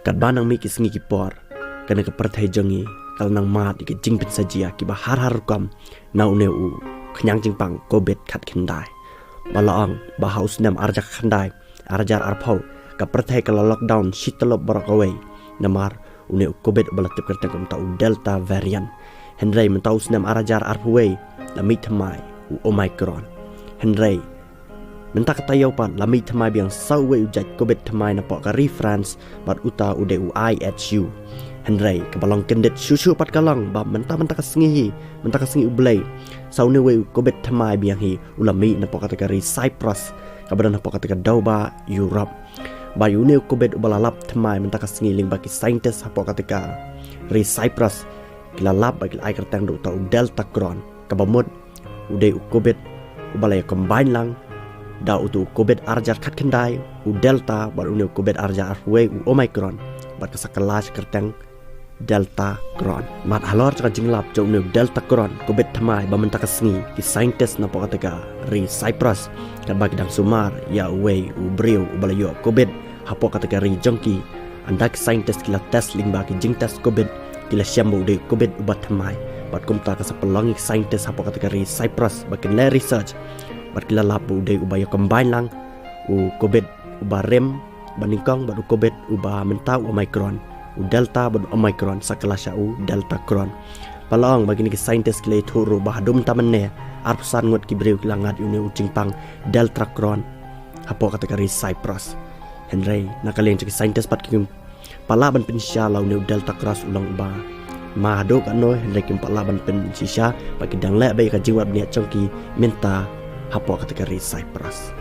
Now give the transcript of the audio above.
Kat banang mi kisngi kipor kana ka perthai jangi kal nang mat ki jingpin sajia ki ba har kam nau neu khnyang jingpang kobet khat khendai balaang ba haus nam arjak khandai arjar arphau ka perthai kala lockdown shitalop barakawai namar uneu kobet balatip kerta kam tau delta variant henry mentau snam arjar arphawai lami thamai omicron henry mentak tayo pan lami thamai biang sawe ujat kobet thamai na po kari France bat uta ude IHU henry kabalong kendet susu pat kalang ba mentah kasngi ublay saune we kobet thamai biang hi ulami na po kategori Cyprus kabadan na po kategori Dauba Europe ba yune kobet ubalalap thamai mentah kasngi ling baki scientist po kategori Cyprus kilalap bagi ai kertang do tau delta cron kabamod ude kobet ubalay combine lang da utu kobet arjar khat kendai delta bar unu kobet arjar arwe omicron bar kasakalas kertang delta cron mat halor ka jinglap jo unu delta cron kobet thamai ba mentaka sngi ki scientist na pokateka ri Cyprus ka bagdang sumar ya we ubreu ubalayo kobet hapo kategori jongki andak scientist kila test ling ba ki jing test kobet kila syambo de kobet ubat thamai bat kumta ka sapelongi scientist hapo kategori Cyprus bakin le research barkila lapu de ubaya combine lang kobet ubarem baningkong baru kobet uba mentau omicron delta baru omicron sakalasya delta cron palong bagi ni scientist kile thuru bahadum tamane arpusan ngot kibreu kilangat uni ucingpang delta cron hapo kategori Cyprus henry nakaleng cik scientist pat kim palaban pinsya lau ni delta cross ulang uba mahado kano henry kim palaban pen sisya bagi dang le bai ka jiwat niat chongki minta hapo kategori Cyprus